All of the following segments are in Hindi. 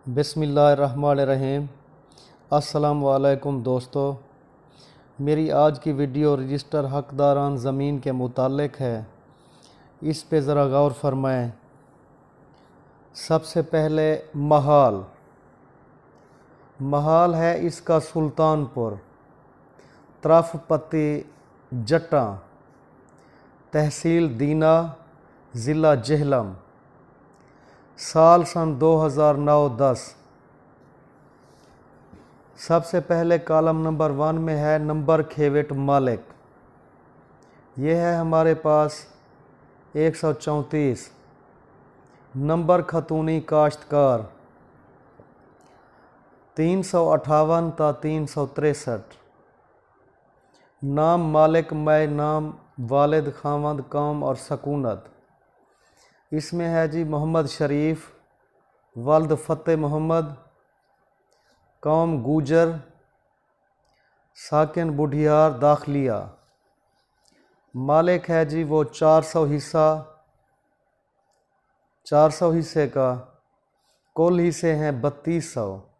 बिस्मिल्लाहिर्रहमानिर्रहीम। अस्सलाम वालेकुम दोस्तों, मेरी आज की वीडियो रजिस्टर हकदारान ज़मीन के मुतालिक है। इस पे ज़रा गौर फरमाएं। सबसे पहले महाल है इसका सुल्तानपुर, तरफ पत्ती जट्टा, तहसील दीना, ज़िला जेहलम। साल सन 2009-10। सबसे पहले कॉलम नंबर 1 में है नंबर खेविट मालिक। ये है हमारे पास 134। नंबर खतूनी काश्तकार 358 ता 363। नाम मालिक मै नाम वालिद खामद कौम और सकूनत। इसमें है जी मोहम्मद शरीफ, वल्द फ़तेह मोहम्मद, कौम गूजर, साकिन बुढ़ियार दाखलिया। मालिक है जी वो 400 हिस्से का। कुल हिस्से हैं 3200।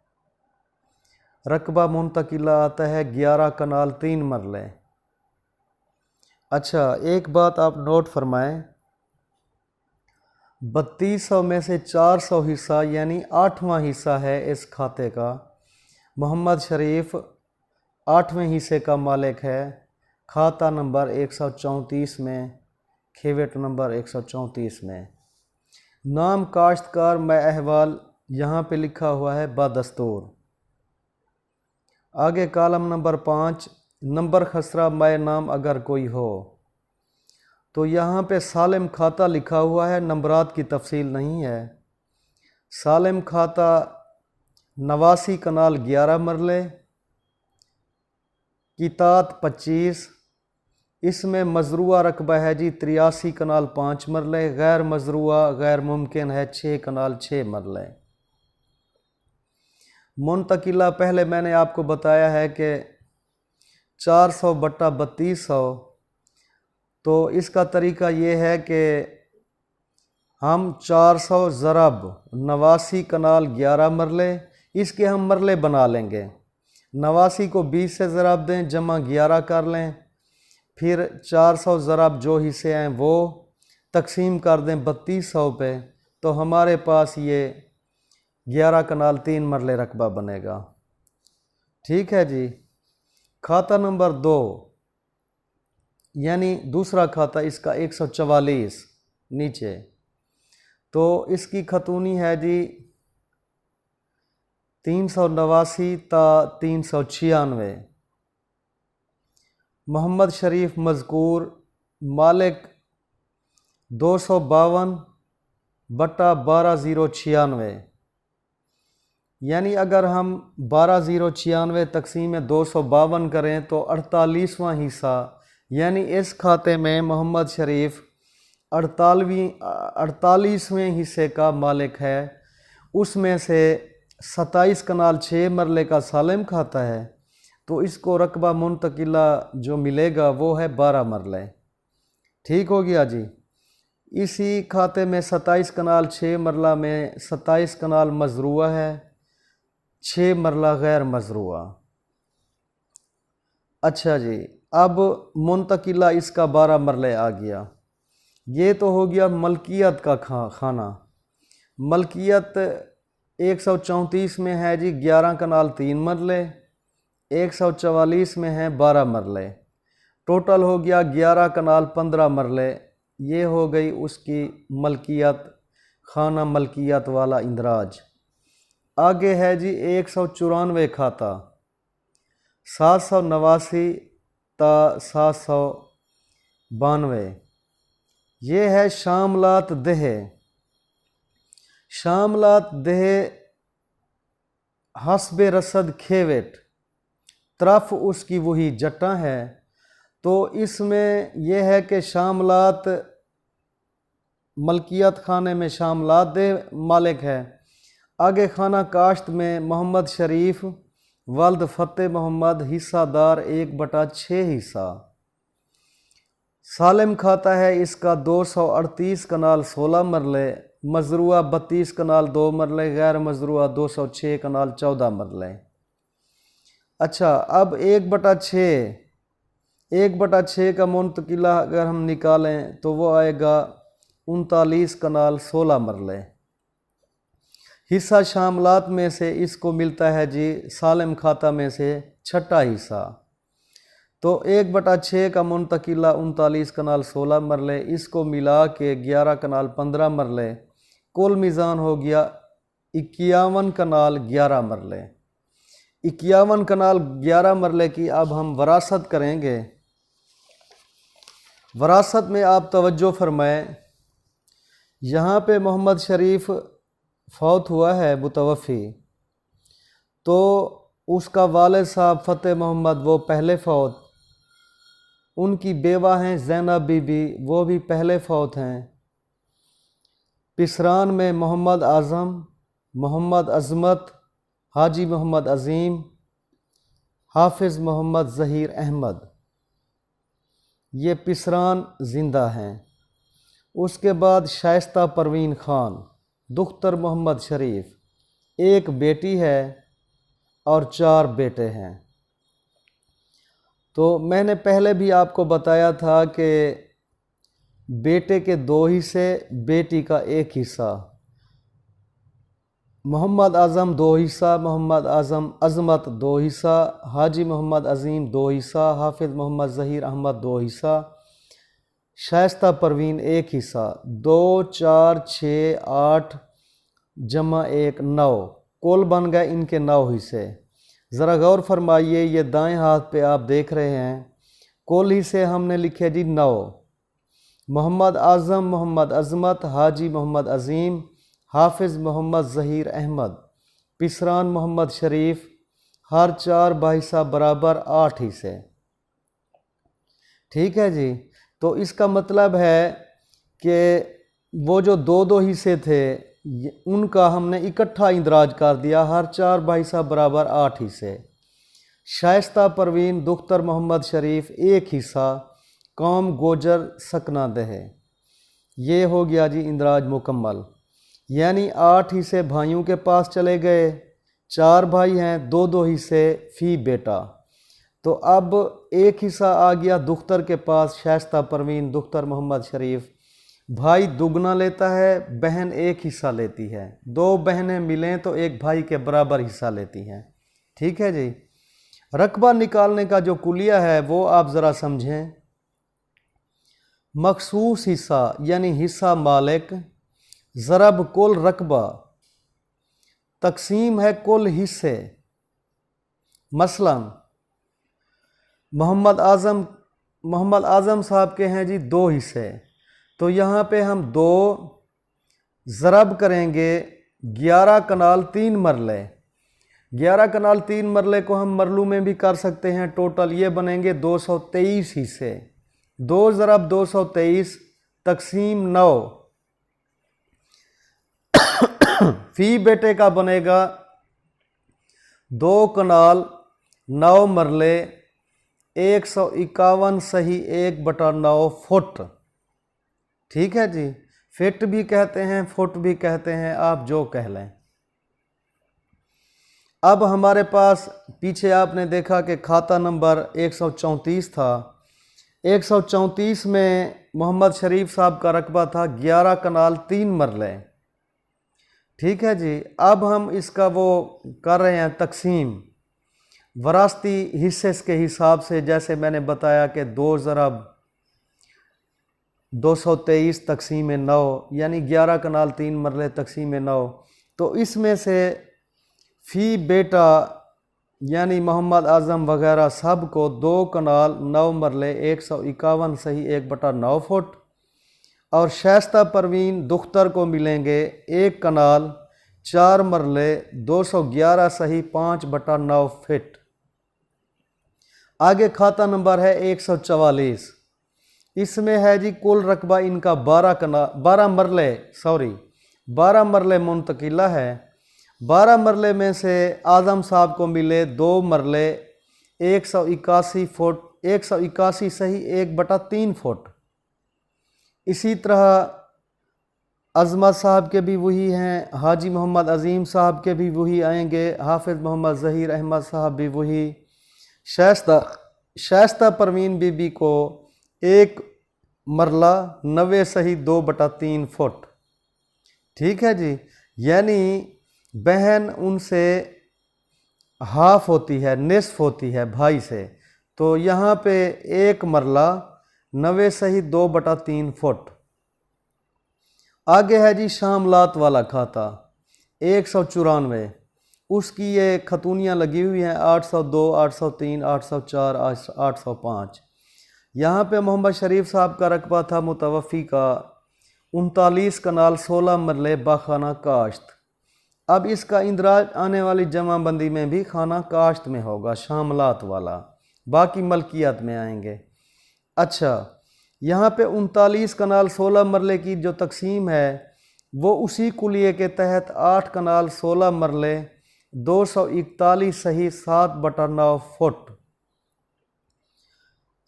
रकबा मुंतकिला आता है 11 कनाल 3 मरले। अच्छा, एक बात आप नोट फरमाएं, 3200 में से 400 हिस्सा यानी 8वां हिस्सा है इस खाते का। मोहम्मद शरीफ 8वें हिस्से का मालिक है। खाता नंबर 134 में, खेविट नंबर 134 में। नाम काश्तकार मै अहवाल यहाँ पे लिखा हुआ है बदस्तूर। आगे कॉलम नंबर 5, नंबर खसरा मै नाम अगर कोई हो। तो यहाँ पे सालिम खाता लिखा हुआ है, नंबरात की तफसील नहीं है। सालिम खाता 89 कनाल 11 मरले, कितात 25। इसमें मजरूआ रकबा है जी 83 कनाल 5 मरले। गैर मजरूआ गैर मुमकिन है 6 कनाल 6 मरले। मुंतकिला पहले मैंने आपको बताया है कि 400 बट्टा 3200। तो इसका तरीका ये है कि हम 400 ज़रब 89 कनाल 11 मरले, इसके हम मरले बना लेंगे। 89 को 20 से ज़रब दें, जमा 11 कर लें। फिर 400 ज़रब जो हिस्से हैं वो तकसीम कर दें 3200 पे, तो हमारे पास ये 11 कनाल 3 मरले रकबा बनेगा। ठीक है जी। खाता नंबर 2 यानी दूसरा खाता इसका 144 नीचे। तो इसकी खतूनी है जी 389 ता 396। मोहम्मद शरीफ मज़कूर मालिक 252 बट्टा 12096। यानी अगर हम 12096 तकसीम 252 करें तो 48वां हिस्सा, यानी इस खाते में मोहम्मद शरीफ 48वें हिस्से का मालिक है। उसमें से 27 कनाल 6 मरले का सालिम खाता है, तो इसको रकबा मुंतकिला जो मिलेगा वो है 12 मरले। ठीक हो गया जी। इसी खाते में 27 कनाल 6 मरला में 27 कनाल मजरूआ है, 6 मरला गैर मजरूआ। अच्छा जी, अब मुंतकिला इसका 12 मरले आ गया। ये तो हो गया मलकियत का खाना। मलकियत 134 में है जी 11 कनाल 3 मरले, 144 में है 12 मरले। टोटल हो गया 11 कनाल 15 मरले। ये हो गई उसकी मलकियत, खाना मलकियत वाला इंदराज। आगे है जी 194 खाता 789 ता 792। ये है शामलात देह। शामलात देह हस्बे रसद खेविट, तरफ उसकी वही जट्टा है। तो इसमें यह है कि शामलात मलकियत खाने में शामलात देह मालिक है। आगे खाना काश्त में मोहम्मद शरीफ वल्द फ़तेह मोहम्मद हिस्सादार 1/6 हिस्सा। सालिम खाता है इसका 238 कनाल 16 मरले, मजरूआ 32 कनाल 2 मरले, गैर मजरूआ 206 कनाल 14 मरले। अच्छा, अब 1/6 का मुंतकिला अगर हम निकालें तो वो आएगा 39 कनाल 16 मरले। हिस्सा शामलात में से इसको मिलता है जी सालिम खाता में से छठा हिस्सा। तो 1/6 का मुंतकिला 39 कनाल 16 मरले, इसको मिला के 11 कनाल 15 मरले, कुल मीज़ान हो गया 51 कनाल 11 मरले। 51 कनाल 11 मरले की अब हम वरासत करेंगे। वरासत में आप तवज्जो फरमाएं, यहाँ पे मोहम्मद शरीफ फौत हुआ है मुतवफ़ी, तो उसका वालिद साहब फ़तेह मोहम्मद वो पहले फौत, उनकी बेवा हैं ज़ैनब बीबी वो भी पहले फौत हैं। पिसरान में मोहम्मद आज़म, मोहम्मद अज़मत, हाजी मोहम्मद अज़ीम, हाफिज़ मोहम्मद ज़हीर अहमद, ये पिसरान ज़िंदा हैं। उसके बाद शाइस्ता परवीन ख़ान, दुख्तर मोहम्मद शरीफ, एक बेटी है और 4 बेटे हैं। तो मैंने पहले भी आपको बताया था कि बेटे के 2 हिस्से, बेटी का 1 हिस्सा। मोहम्मद आज़म 2 हिस्सा, मोहम्मद आज़म अज़मत 2 हिस्सा, हाजी मोहम्मद अज़ीम 2 हिस्सा, हाफिज़ मोहम्मद ज़हीर अहमद 2 हिस्सा, शाइस्ता परवीन 1 हिस्सा। 2 4 6 8 जमा 1 9, कुल बन गए इनके 9 हिस्से। ज़रा गौर फरमाइए, ये दाएं हाथ पे आप देख रहे हैं कुल हिस्से हमने लिखे जी 9। मोहम्मद आज़म, मोहम्मद अज़मत, हाजी मोहम्मद अज़ीम, हाफिज़ मोहम्मद ज़हीर अहमद, पिसरान मोहम्मद शरीफ, हर 4 बाहिस्सा बराबर 8 हिस्से। ठीक है जी। तो इसका मतलब है कि वो जो 2-2 हिस्से थे उनका हमने इकट्ठा इंदराज कर दिया, हर 4 बाहिस्सा बराबर 8 हिस्से। शाइस्ता परवीन दुख्तर मोहम्मद शरीफ 1 हिस्सा, कौम गोजर सकना दह। ये हो गया जी इंदराज मुकम्मल, यानी 8 हिस्से भाइयों के पास चले गए, 4 भाई हैं, 2-2 हिस्से फी बेटा। तो अब 1 हिस्सा आ गया दुख्तर के पास, शाइस्ता परवीन दुख्तर मोहम्मद शरीफ। भाई दुगना लेता है, बहन 1 हिस्सा लेती है। 2 बहनें मिलें तो 1 भाई के बराबर हिस्सा लेती हैं। ठीक है जी। रकबा निकालने का जो कुलिया है वो आप ज़रा समझें। मखसूस हिस्सा यानी हिस्सा मालिक, ज़रब कुल रकबा, तकसीम है कुल हिस्से। मसलन मोहम्मद आज़म साहब के हैं जी 2 हिस्से, तो यहाँ पे हम 2 ज़रब करेंगे 11 कनाल 3 मरले। 11 कनाल 3 मरले को हम मरलू में भी कर सकते हैं। टोटल ये बनेंगे 223 हिस्से। 2 ज़रब 223 तकसीम 9 फी बेटे का बनेगा 2 कनाल 9 मरले 151 सही 1/9 फुट। ठीक है जी। फिट भी कहते हैं, फुट भी कहते हैं, आप जो कह लें। अब हमारे पास पीछे आपने देखा कि खाता नंबर 134 था। 134 में मोहम्मद शरीफ साहब का रकबा था 11 कनाल 3 मरले। ठीक है जी। अब हम इसका वो कर रहे हैं तकसीम वरासती हिस्से के हिसाब से, जैसे मैंने बताया कि 2 ज़रब 223 तकसीम 9 यानी 11 कनाल 3 मरले तकसीम 9। तो इसमें से फ़ी बेटा यानी मोहम्मद आज़म वगैरह सब को 2 कनाल 9 मरले 151 सही 1/9 फुट, और शाइस्ता परवीन दुख्तर को मिलेंगे 1 कनाल 4 मरले 211 सही 5/9 फिट। आगे खाता नंबर है 144। इसमें है जी कुल रकबा इनका 12 मरले मुंतकिला है। 12 मरले में से आज़म साहब को मिले 2 मरले 181 फुट, 181 सही 1/3 फुट। इसी तरह अज़मत साहब के भी वही हैं, हाजी मोहम्मद अज़ीम साहब के भी वही आएंगे, हाफिज़ मोहम्मद ज़हीर अहमद साहब भी वही। शाइस्ता परवीन बीबी को एक मरला 90 सही 2/3 फुट। ठीक है जी, यानी बहन उनसे हाफ होती है, निस्फ होती है भाई से। तो यहाँ पे एक मरला 90 सही 2/3 फुट। आगे है जी शामलात वाला खाता 194, उसकी ये खतूनियाँ लगी हुई हैं 802, 803, 804, 805। यहाँ पे मोहम्मद शरीफ साहब का रकबा था मुतवफ़ी का 39 कनाल 16 मरले बाखाना काश्त। अब इसका इंदराज आने वाली जमाबंदी में भी खाना काश्त में होगा, शामलात वाला, बाकी मलकियत में आएंगे। अच्छा, यहाँ पे 39 कनाल 16 मरले की जो तकसीम है वो उसी कुलिये के तहत 8 कनाल 16 मरले 241 सही 7/9 फुट।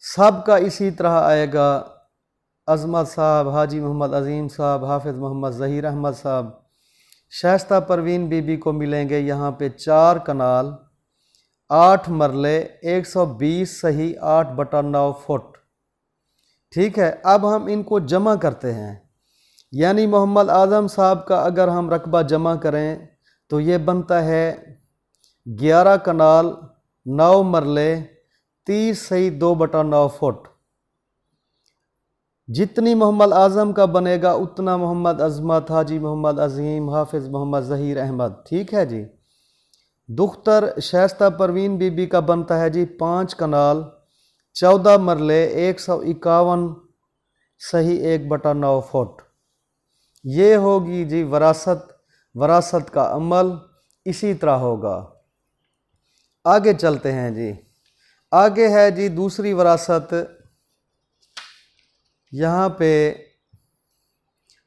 सब का इसी तरह आएगा। अज़मत साहब, हाजी मोहम्मद अज़ीम साहब, हाफिज़ मोहम्मद ज़हीर अहमद साहब, शाइस्ता परवीन बीबी को मिलेंगे यहाँ पे 4 कनाल 8 मरले 120 सही 8/9 फुट। ठीक है, अब हम इनको जमा करते हैं। यानी मोहम्मद आज़म साहब का अगर हम रकबा जमा करें तो ये बनता है 11 कनाल 9 मरले 30 सही 2/9 फुट। जितनी मोहम्मद आज़म का बनेगा उतना मोहम्मद अज़मत, हाजी मोहम्मद अज़ीम, हाफिज़ मोहम्मद ज़हीर अहमद। ठीक है जी। दुख्तर शाइस्ता परवीन बीबी का बनता है जी 5 कनाल 14 मरले 151 सही 1/9 फुट। ये होगी जी वरासत का अमल इसी तरह होगा। आगे चलते हैं जी। आगे है जी दूसरी वरासत। यहाँ पे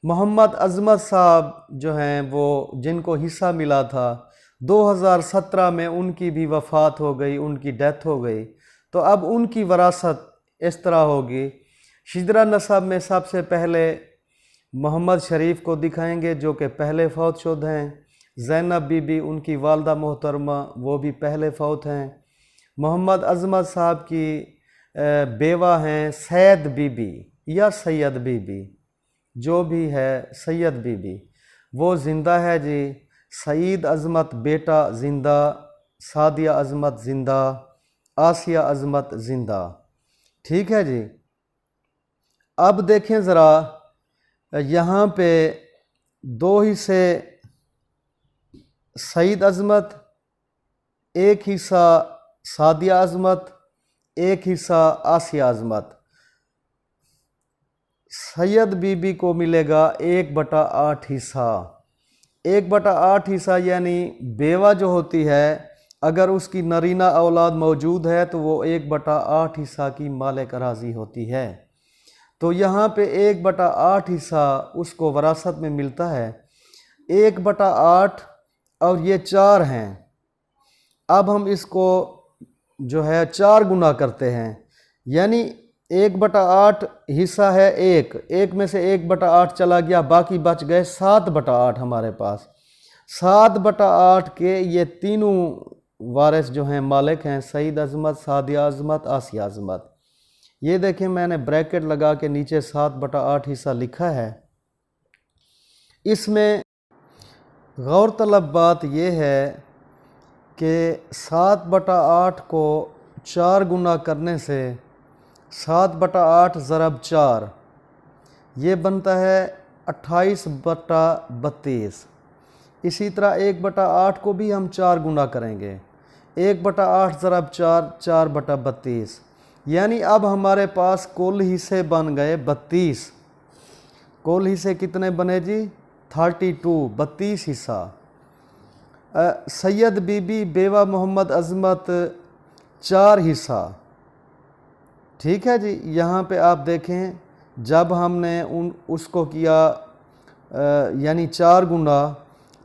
मोहम्मद अज़मत साहब जो हैं वो जिनको हिस्सा मिला था 2017 में उनकी भी वफ़ात हो गई, उनकी डेथ हो गई। तो अब उनकी वरासत इस तरह होगी। शिजरा नसब में सबसे पहले मोहम्मद शरीफ को दिखाएंगे जो कि पहले फौत शुद हैं। ज़ैनब बीबी उनकी वालदा मोहतरमा वो भी पहले फौत हैं। मोहम्मद अज़मत साहब की बेवा हैं सैयद बीबी या सैयद बीबी, जो भी है सैयद बीबी, वो ज़िंदा है जी। सईद अज़मत बेटा ज़िंदा, सादिया अज़मत ज़िंदा, आसिया अज़मत ज़िंदा। ठीक है जी। अब देखें ज़रा, यहाँ पे 2 हिस्से सईद अज़मत, एक हिस्सा सादिया अज़मत, एक हिस्सा आसिया अज़मत। सैयद बीबी को मिलेगा 1/8 हिस्सा। 1/8 हिस्सा यानी बेवा जो होती है अगर उसकी नरीना औलाद मौजूद है तो वो 1/8 हिस्सा की मालिक राज़ी होती है। तो यहाँ पे 1/8 हिस्सा उसको वरासत में मिलता है। 1/8 और ये 4 हैं। अब हम इसको जो है 4 गुना करते हैं, यानी 1/8 हिस्सा है, एक में से 1/8 चला गया, बाकी बच गए 7/8 हमारे पास। 7/8 के ये तीनों वारिस जो हैं मालिक हैं सईद अज़मत, सादिया अज़मत, आसिया अज़मत। ये देखें मैंने ब्रैकेट लगा के नीचे 7/8 हिस्सा लिखा है। इसमें गौरतलब बात यह है कि 7/8 को 4 गुना करने से 7/8 ज़रब 4 ये बनता है 28/32। इसी तरह 1/8 को भी हम 4 गुना करेंगे। 1/8 ज़रब 4 4/32, यानी अब हमारे पास कुल हिस्से बन गए 32। कुल हिस्से कितने बने जी? 32, 32 हिस्सा। सैयद बीबी बेवा मोहम्मद अज़मत 4 हिस्सा। ठीक है जी। यहाँ पे आप देखें जब हमने उसको किया यानी 4 गुना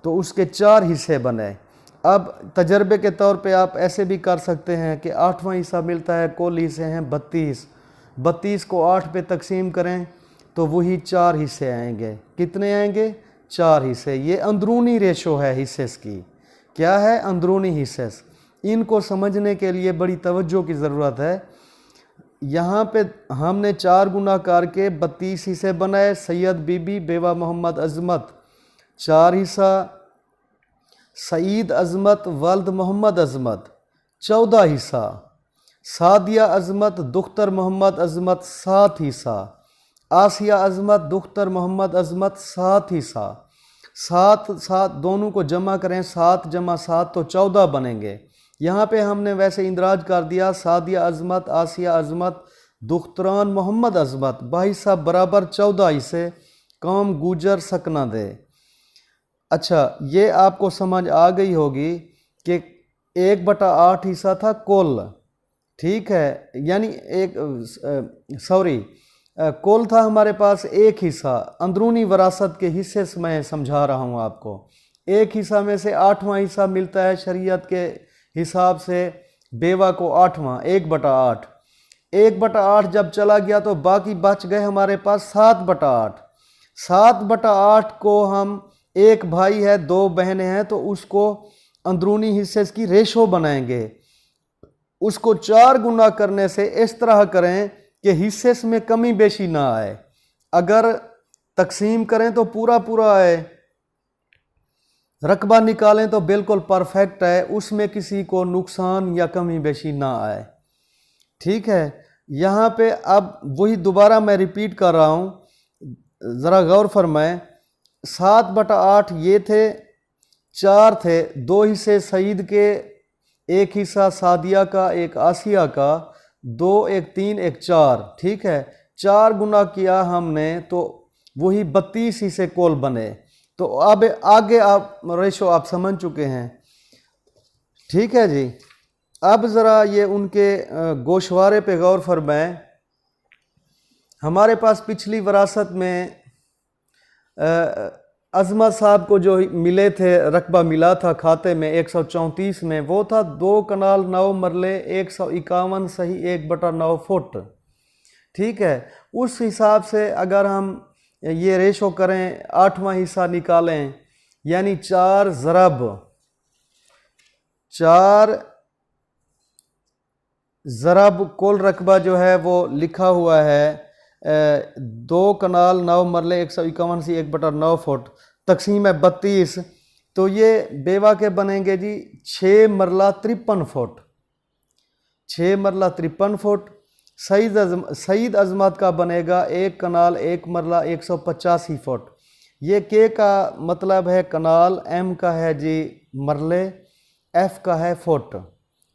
तो उसके 4 हिस्से बने। अब तजर्बे के तौर पे आप ऐसे भी कर सकते हैं कि 8वां हिस्सा मिलता है, कुल हिस्से हैं 32। 32 को 8 पे तकसीम करें तो वही 4 हिस्से आएंगे। कितने आएंगे? 4 हिस्से। ये अंदरूनी रेशो है हिस्सेस की। क्या है? अंदरूनी हिस्सेस। इनको समझने के लिए बड़ी तवज्जो की ज़रूरत है। यहाँ पे हमने 4 गुना करके 32 हिस्से बनाए। सैयद बीबी बेवा मोहम्मद अजमत 4 हिस्सा, सईद अजमत वल्द मोहम्मद अजमत 14 हिस्सा, सादिया अजमत दुख्तर मोहम्मद अजमत 7 हिस्सा, आसिया अजमत दुख्तर मोहम्मद अजमत 7 हिस्सा। 7 दोनों को जमा करें, 7 जमा 7 तो 14 बनेंगे। यहाँ पे हमने वैसे इंदराज कर दिया, सादिया अजमत आसिया अजमत दुख्तरान मोहम्मद अजमत 22 हिस्सा बराबर 14 हिस्से। काम गुजर सकना दे। अच्छा, ये आपको समझ आ गई होगी कि 1/8 हिस्सा था कुल, ठीक है, यानी कुल था हमारे पास 1 हिस्सा। अंदरूनी विरासत के हिस्से से मैं समझा रहा हूँ आपको। 1 हिस्सा में से 8वां हिस्सा मिलता है शरीयत के हिसाब से बेवा को 8वां, 1/8। 1/8 जब चला गया तो बाकी बच गए हमारे पास 7/8। 7/8 को हम, एक भाई है 2 बहनें हैं, तो उसको अंदरूनी हिस्से की रेशो बनाएंगे। उसको 4 गुना करने से इस तरह करें कि हिस्से में कमी बेशी ना आए। अगर तकसीम करें तो पूरा पूरा आए, रकबा निकालें तो बिल्कुल परफेक्ट है, उसमें किसी को नुकसान या कमी बेशी ना आए। ठीक है, यहाँ पे अब वही दोबारा मैं रिपीट कर रहा हूँ, ज़रा गौर फरमाएं। 7/8 ये थे, 4 थे, 2 हिस्से सईद के, 1 हिस्सा सादिया का, 1 आसिया का, 2, 1 3, 1 4। ठीक है, 4 गुना किया हमने तो वही 32 हिस्से कोल बने। तो अब आगे आप रेशो आप समझ चुके हैं। ठीक है जी, अब ज़रा ये उनके गोशवारे पे गौर फरमाएं। हमारे पास पिछली विरासत में अजमत साहब को जो मिले थे, रकबा मिला था खाते में 134 में, वो था 2 कनाल 9 मरले 151 सही 1/9 फुट। ठीक है, उस हिसाब से अगर हम ये रेशो करें, 8वां हिस्सा निकालें, यानी 4 ज़रब कुल रकबा जो है वो लिखा हुआ है 2 कनाल 9 मरले 151 सी 1/9 फुट, तकसीम है 32। तो ये बेवा के बनेंगे जी 6 मरला 53 फुट, 6 मरला 53 फुट। सईद अजमत का बनेगा 1 कनाल 1 मरला 185 फुट। ये के का मतलब है कनाल, एम का है जी मरले, एफ का है फुट।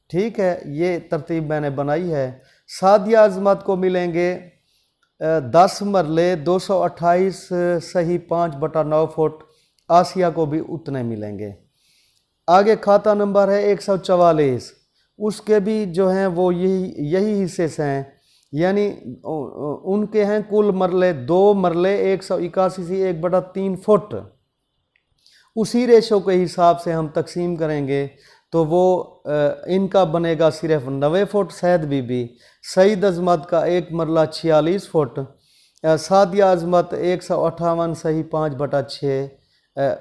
ठीक है, ये तरतीब मैंने बनाई है। सादिया अजमत को मिलेंगे 10 मरले 228 सही 5/9 फुट। आसिया को भी उतने मिलेंगे। आगे खाता नंबर है 144, उसके भी जो हैं वो यही हिस्से से हैं, यानी उनके हैं कुल मरले 2 मरले 181 सी 1/3 फुट। उसी रेशो के हिसाब से हम तकसीम करेंगे तो वो इनका बनेगा सिर्फ 90 फुट। सैयद बीबी सईद अजमत का 1 मरला 46 फुट, सादिया अजमत 158 सही 5/6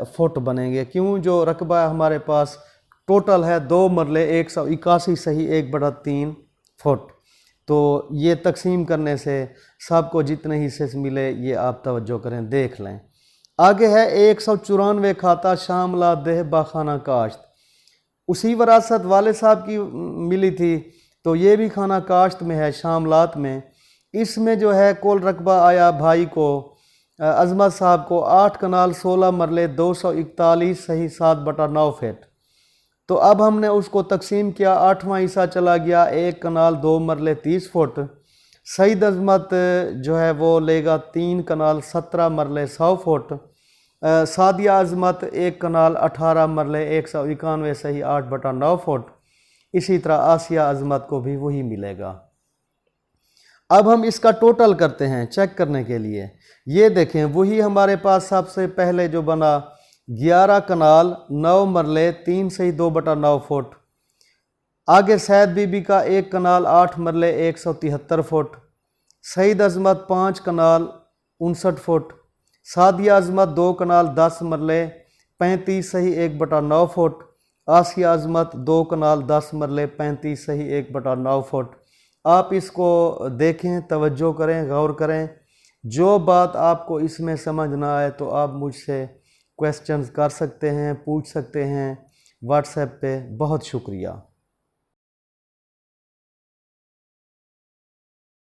फुट बनेंगे। क्यों? जो रकबा हमारे पास टोटल है 2 मरले 181 सही 1/3 फुट। तो ये तकसीम करने से सबको जितने हिस्से से मिले ये आप तवज्जो करें, देख लें। आगे है 194 खाता शामला देह बाखाना काश्त। उसी वरासत वाले साहब की मिली थी, तो ये भी खाना काश्त में है, शामलात में। इसमें जो है कुल रकबा आया भाई को, अजमत साहब को 8 कनाल 16 मरले 241 सही 7/9 फीट। तो अब हमने उसको तकसीम किया, 8वां हिस्सा चला गया 1 कनाल 2 मरले 30 फुट। सईद अजमत जो है वो लेगा 3 कनाल 17 मरले 100 फुट। सादिया अजमत 1 कनाल 18 मरले 191 सही 8/9 फुट। इसी तरह आसिया अजमत को भी वही मिलेगा। अब हम इसका टोटल करते हैं चेक करने के लिए। ये देखें, वही हमारे पास सबसे पहले जो बना 11 कनाल 9 मरले 3 सही 2/9 फुट। आगे सैयद बीबी का 1 कनाल 8 मरले 173 फुट। सईद अजमत 5 कनाल 59 फुट। सादिया अजमत 2 कनाल 10 मरले 35 सही 1/9 फुट। आसिया अजमत 2 कनाल 10 मरले 35 सही 1/9 फुट। आप इसको देखें, तवज्जो करें, गौर करें। जो बात आपको इसमें समझ ना आए तो आप मुझसे क्वेश्चंस कर सकते हैं, पूछ सकते हैं व्हाट्सएप पे। बहुत शुक्रिया।